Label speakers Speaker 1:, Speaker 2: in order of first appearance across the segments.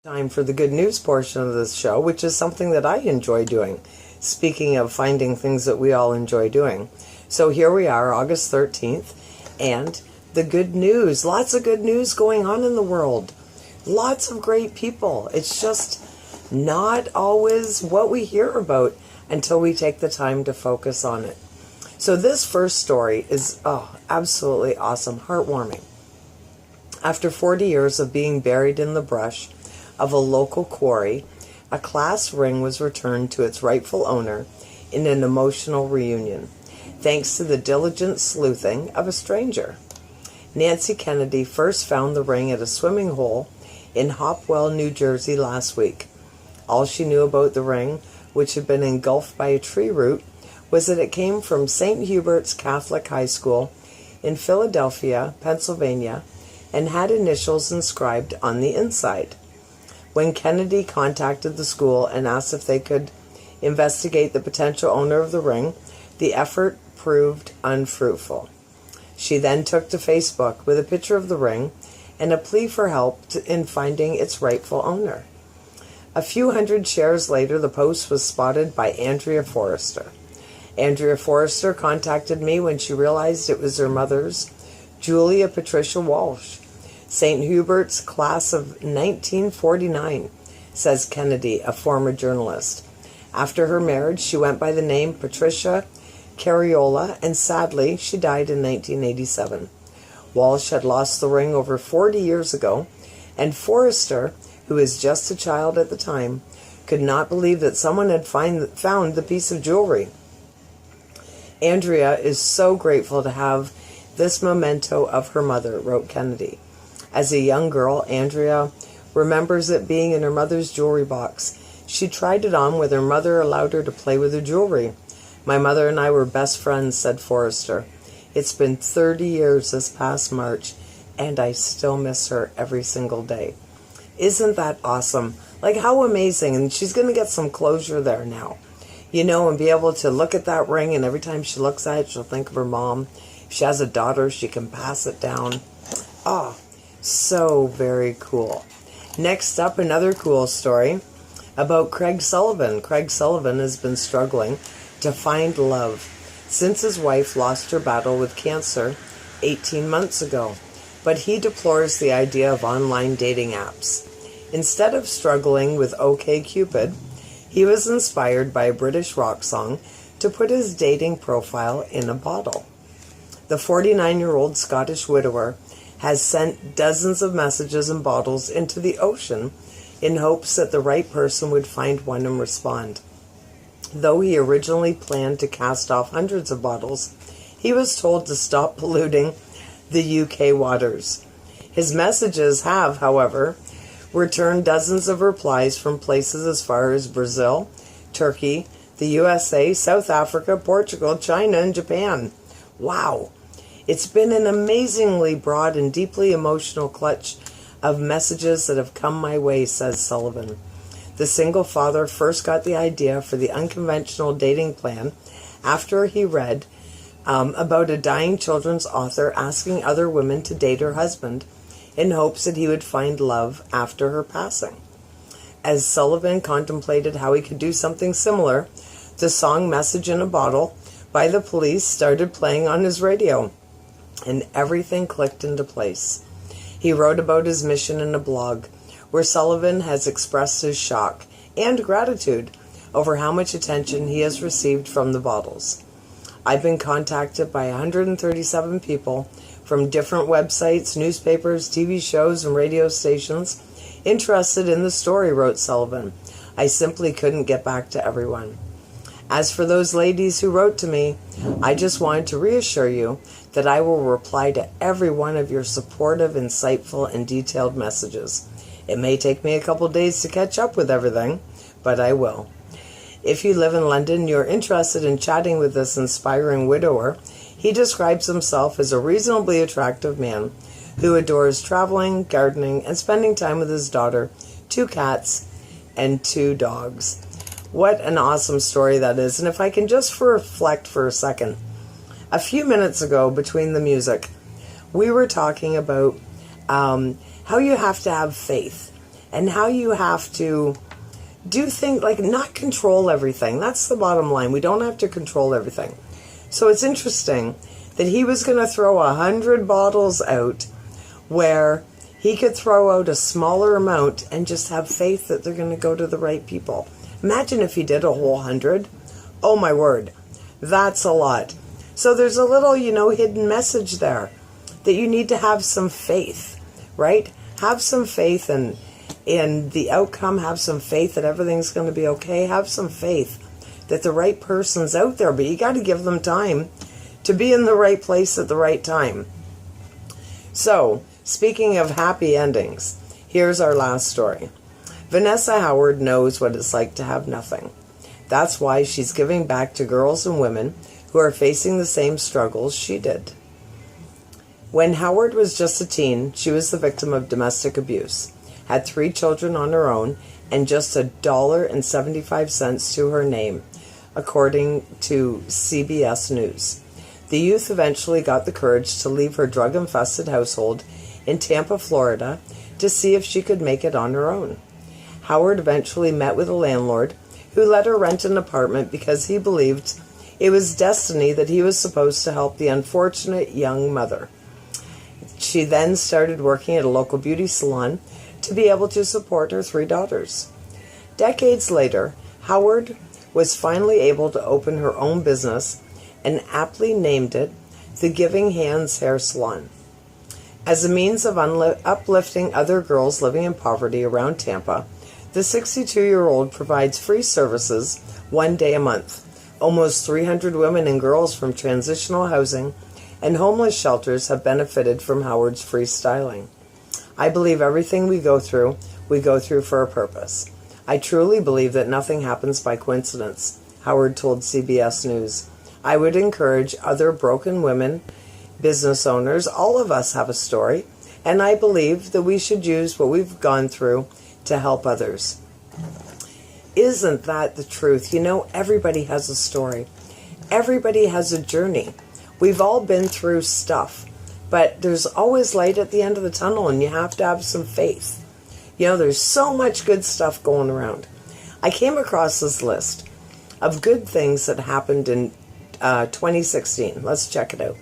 Speaker 1: Time for the good news portion of this show, which is something that I enjoy doing. Speaking of finding things that we all enjoy doing. So here we are, August 13th, and the good news. Lots of good news going on in the world. Lots of great people. It's just not always what we hear about until we take the time to focus on it. So this first story is absolutely awesome, heartwarming. After 40 years of being buried in the brush of a local quarry, a class ring was returned to its rightful owner in an emotional reunion, thanks to the diligent sleuthing of a stranger. Nancy Kennedy first found the ring at a swimming hole in Hopewell, New Jersey last week. All she knew about the ring, which had been engulfed by a tree root, was that it came from St. Hubert's Catholic High School in Philadelphia, Pennsylvania, and had initials inscribed on the inside. When Kennedy contacted the school and asked if they could investigate the potential owner of the ring, the effort proved unfruitful. She then took to Facebook with a picture of the ring and a plea for help in finding its rightful owner. A few hundred shares later, the post was spotted by Andrea Forrester. Andrea Forrester contacted me when she realized it was her mother's, Julia Patricia Walsh. St. Hubert's class of 1949, says Kennedy, a former journalist. After her marriage, she went by the name Patricia Cariola, and sadly, she died in 1987. Walsh had lost the ring over 40 years ago, and Forrester, who was just a child at the time, could not believe that someone had found the piece of jewelry. Andrea is so grateful to have this memento of her mother, wrote Kennedy. As a young girl, Andrea remembers it being in her mother's jewelry box. She tried it on when her mother allowed her to play with her jewelry. My mother and I were best friends, said Forrester. It's been 30 years this past March, and I still miss her every single day. Isn't that awesome? Like, how amazing. And she's going to get some closure there now, and be able to look at that ring, and every time she looks at it, she'll think of her mom. If she has a daughter, she can pass it down. So very cool. Next up, another cool story about Craig Sullivan. Craig Sullivan has been struggling to find love since his wife lost her battle with cancer 18 months ago. But he deplores the idea of online dating apps. Instead of struggling with OkCupid, he was inspired by a British rock song to put his dating profile in a bottle. The 49-year-old Scottish widower has sent dozens of messages and bottles into the ocean in hopes that the right person would find one and respond. Though he originally planned to cast off hundreds of bottles, he was told to stop polluting the UK waters. His messages have, however, returned dozens of replies from places as far as Brazil, Turkey, the USA, South Africa, Portugal, China, and Japan. Wow! It's been an amazingly broad and deeply emotional clutch of messages that have come my way, says Sullivan. The single father first got the idea for the unconventional dating plan after he read about a dying children's author asking other women to date her husband in hopes that he would find love after her passing. As Sullivan contemplated how he could do something similar, the song Message in a Bottle by The Police started playing on his radio, and everything clicked into place. He wrote about his mission in a blog, where Sullivan has expressed his shock and gratitude over how much attention he has received from the bottles. I've been contacted by 137 people from different websites, newspapers, TV shows, and radio stations interested in the story, wrote Sullivan. I simply couldn't get back to everyone. As for those ladies who wrote to me, I just wanted to reassure you that I will reply to every one of your supportive, insightful, and detailed messages. It may take me a couple days to catch up with everything, but I will. If you live in London and you're interested in chatting with this inspiring widower, he describes himself as a reasonably attractive man who adores traveling, gardening, and spending time with his daughter, 2 cats, and 2 dogs. What an awesome story that is. And if I can just reflect for a second, a few minutes ago between the music, we were talking about how you have to have faith and how you have to do things like not control everything. That's the bottom line. We don't have to control everything. So it's interesting that he was going to throw 100 bottles out where he could throw out a smaller amount and just have faith that they're going to go to the right people. Imagine if he did a whole 100. Oh my word. That's a lot. So there's a little, hidden message there that you need to have some faith, right? Have some faith in the outcome. Have some faith that everything's going to be okay. Have some faith that the right person's out there, but you got to give them time to be in the right place at the right time. So, speaking of happy endings, here's our last story. Vanessa Howard knows what it's like to have nothing. That's why she's giving back to girls and women who are facing the same struggles she did. When Howard was just a teen, she was the victim of domestic abuse, had 3 children on her own, and just $1.75 to her name, according to CBS News. The youth eventually got the courage to leave her drug-infested household in Tampa, Florida, to see if she could make it on her own. Howard eventually met with a landlord who let her rent an apartment because he believed it was destiny that he was supposed to help the unfortunate young mother. She then started working at a local beauty salon to be able to support her 3 daughters. Decades later, Howard was finally able to open her own business and aptly named it the Giving Hands Hair Salon. As a means of uplifting other girls living in poverty around Tampa, the 62-year-old provides free services 1 day a month. Almost 300 women and girls from transitional housing and homeless shelters have benefited from Howard's free styling. I believe everything we go through for a purpose. I truly believe that nothing happens by coincidence, Howard told CBS News. I would encourage other broken women, business owners, all of us have a story, and I believe that we should use what we've gone through to help others. Isn't that the truth? Everybody has a story. Everybody has a journey. We've all been through stuff, but there's always light at the end of the tunnel, and you have to have some faith. There's so much good stuff going around. I came across this list of good things that happened in 2016. Let's check it out.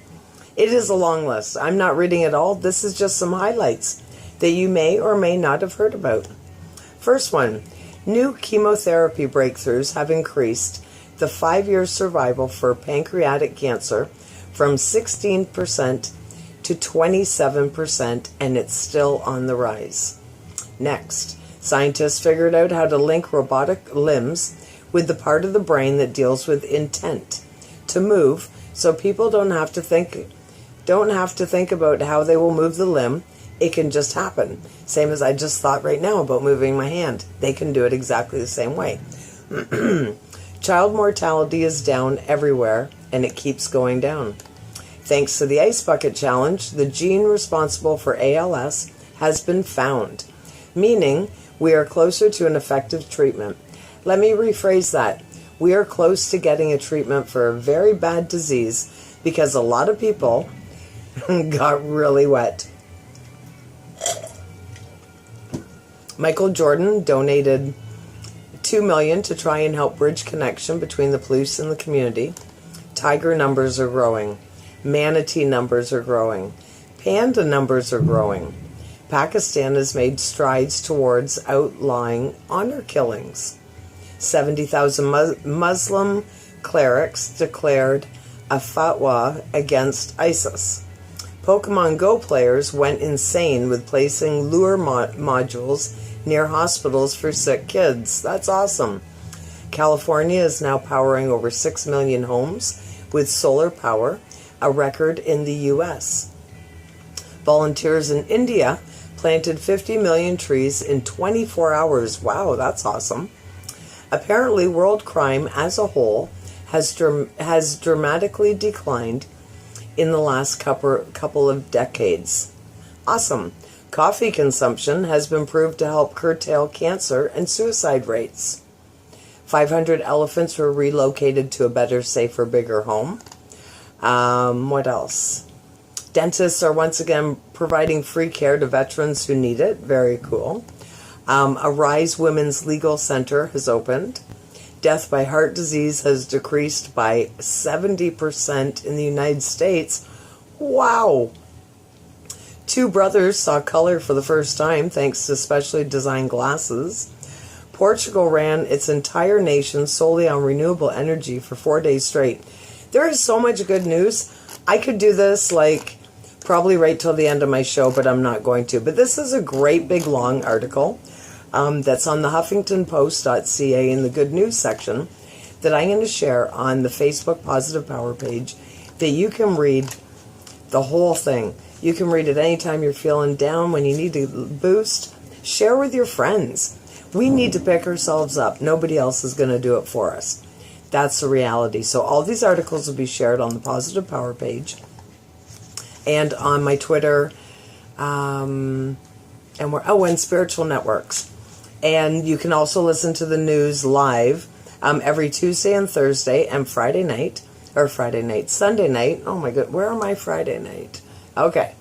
Speaker 1: It is a long list. I'm not reading it all. This is just some highlights that you may or may not have heard about. First one, new chemotherapy breakthroughs have increased the 5-year survival for pancreatic cancer from 16% to 27%, and it's still on the rise. Next, scientists figured out how to link robotic limbs with the part of the brain that deals with intent to move, so people don't have to think about how they will move the limb. It can just happen. Same as I just thought right now about moving my hand. They can do it exactly the same way. Child mortality is down everywhere, and it keeps going down. Thanks to the Ice Bucket Challenge, the gene responsible for ALS has been found, meaning we are closer to an effective treatment. Let me rephrase that. We are close to getting a treatment for a very bad disease because a lot of people got really wet. Michael Jordan donated $2 million to try and help bridge connection between the police and the community. Tiger numbers are growing. Manatee numbers are growing. Panda numbers are growing. Pakistan has made strides towards outlawing honor killings. 70,000 Muslim clerics declared a fatwa against ISIS. Pokemon Go players went insane with placing lure modules near hospitals for sick kids. That's awesome. California is now powering over 6 million homes with solar power, a record in the U.S. Volunteers in India planted 50 million trees in 24 hours. Wow, that's awesome. Apparently, world crime as a whole has dramatically declined in the last couple of decades. Awesome. Coffee consumption has been proved to help curtail cancer and suicide rates. 500 elephants were relocated to a better, safer, bigger home. What else? Dentists are once again providing free care to veterans who need it. Very cool. Arise Women's Legal Center has opened. Death by heart disease has decreased by 70% in the United States. Wow! 2 brothers saw color for the first time thanks to specially designed glasses. Portugal ran its entire nation solely on renewable energy for 4 days straight. There is so much good news. I could do this probably right till the end of my show, but I'm not going to. But this is a great big long article that's on the HuffingtonPost.ca in the good news section that I'm going to share on the Facebook Positive Power page that you can read the whole thing. You can read it anytime you're feeling down, when you need to boost. Share with your friends. We need to pick ourselves up. Nobody else is going to do it for us. That's the reality. So all these articles will be shared on the Positive Power page and on my Twitter and Spiritual Networks. And you can also listen to the news live every Tuesday and Thursday and Sunday night. Oh my God, where am I Friday night? Okay,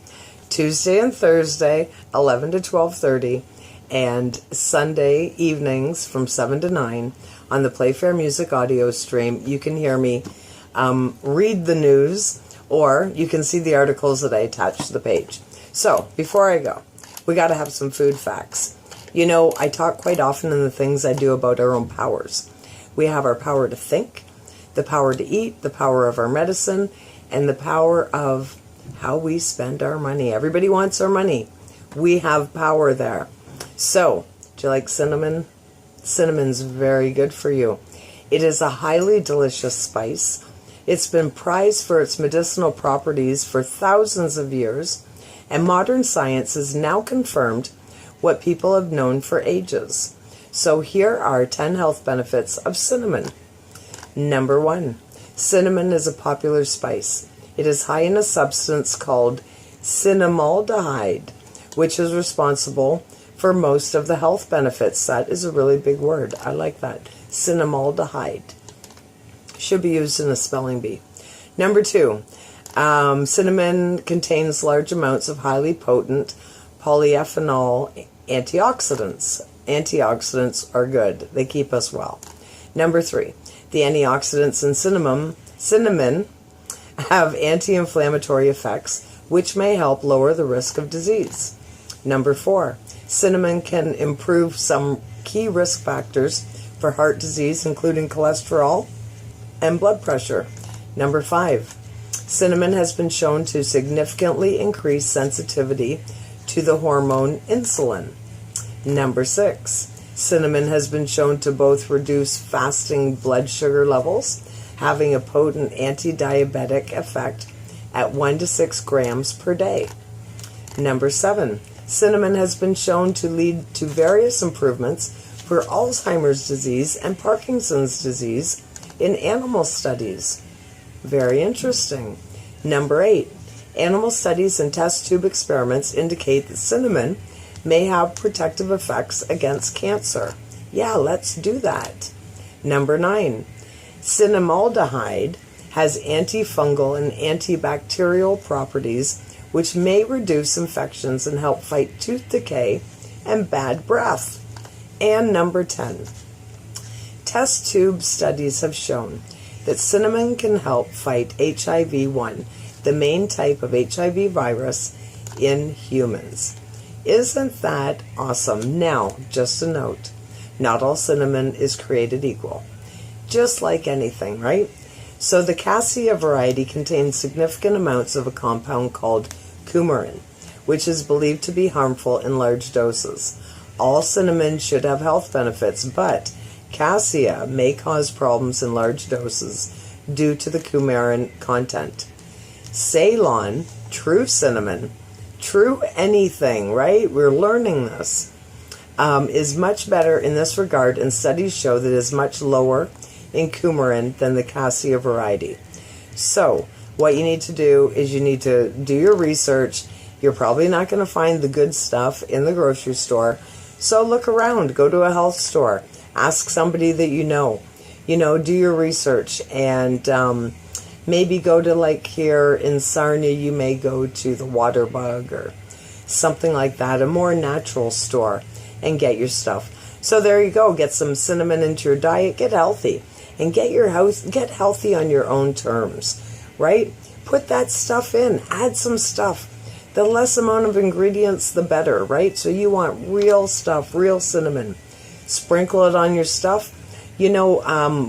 Speaker 1: Tuesday and Thursday, 11 to 12:30, and Sunday evenings from 7 to 9 on the Playfair Music audio stream. You can hear me read the news, or you can see the articles that I attach to the page. So, before I go, we got to have some food facts. You know, I talk quite often in the things I do about our own powers. We have our power to think, the power to eat, the power of our medicine, and the power of how we spend our money. Everybody wants our money. We have power there. So, do you like cinnamon? Cinnamon's very good for you. It is a highly delicious spice. It's been prized for its medicinal properties for thousands of years, and modern science has now confirmed what people have known for ages. So here are 10 health benefits of cinnamon. Number 1, cinnamon is a popular spice. It is high in a substance called cinnamaldehyde, which is responsible for most of the health benefits. That is a really big word. I like that. Cinnamaldehyde. Should be used in a spelling bee. Number 2, cinnamon contains large amounts of highly potent polyphenol antioxidants. Antioxidants are good. They keep us well. Number 3, the antioxidants in cinnamon have anti-inflammatory effects, which may help lower the risk of disease. Number 4, cinnamon can improve some key risk factors for heart disease, including cholesterol and blood pressure. Number 5, cinnamon has been shown to significantly increase sensitivity to the hormone insulin. Number 6, cinnamon has been shown to both reduce fasting blood sugar levels, having a potent anti-diabetic effect at 1 to 6 grams per day. Number 7, cinnamon has been shown to lead to various improvements for Alzheimer's disease and Parkinson's disease in animal studies. Very interesting. Number 8, animal studies and test tube experiments indicate that cinnamon may have protective effects against cancer. Yeah, let's do that. Number 9, cinnamaldehyde has antifungal and antibacterial properties which may reduce infections and help fight tooth decay and bad breath. And number 10, test tube studies have shown that cinnamon can help fight HIV-1, the main type of HIV virus in humans. Isn't that awesome? Now, just a note, not all cinnamon is created equal. Just like anything, right? So the cassia variety contains significant amounts of a compound called coumarin, which is believed to be harmful in large doses. All cinnamon should have health benefits, but cassia may cause problems in large doses due to the coumarin content. Ceylon, true cinnamon, true anything, right? We're learning this, is much better in this regard, and studies show that it is much lower in coumarin than the cassia variety. So, what you need to do is you need to do your research. You're probably not going to find the good stuff in the grocery store, so look around. Go to a health store. Ask somebody that you know. Do your research, and maybe go to, like here in Sarnia, you may go to the Waterbug or something like that, a more natural store, and get your stuff. So there you go. Get some cinnamon into your diet. Get healthy. And get healthy on your own terms, right? Put that stuff in. Add some stuff. The less amount of ingredients, the better, right? So you want real stuff, real cinnamon. Sprinkle it on your stuff. You know,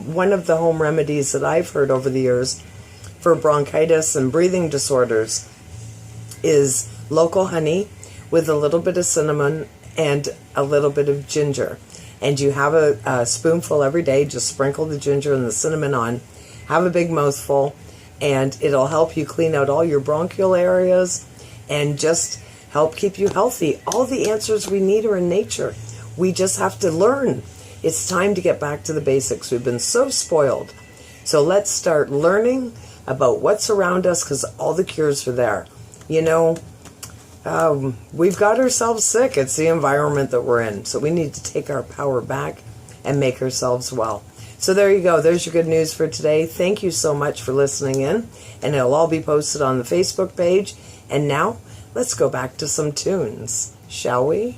Speaker 1: one of the home remedies that I've heard over the years for bronchitis and breathing disorders is local honey with a little bit of cinnamon and a little bit of ginger. And you have a spoonful every day. Just sprinkle the ginger and the cinnamon on. Have a big mouthful, and it'll help you clean out all your bronchial areas and just help keep you healthy. All the answers we need are in nature. We just have to learn. It's time to get back to the basics. We've been so spoiled. So let's start learning about what's around us, because all the cures are there. You know, we've got ourselves sick. It's the environment that we're in. So we need to take our power back and make ourselves well. So there you go. There's your good news for today. Thank you so much for listening in. And it'll all be posted on the Facebook page. And now, let's go back to some tunes, shall we?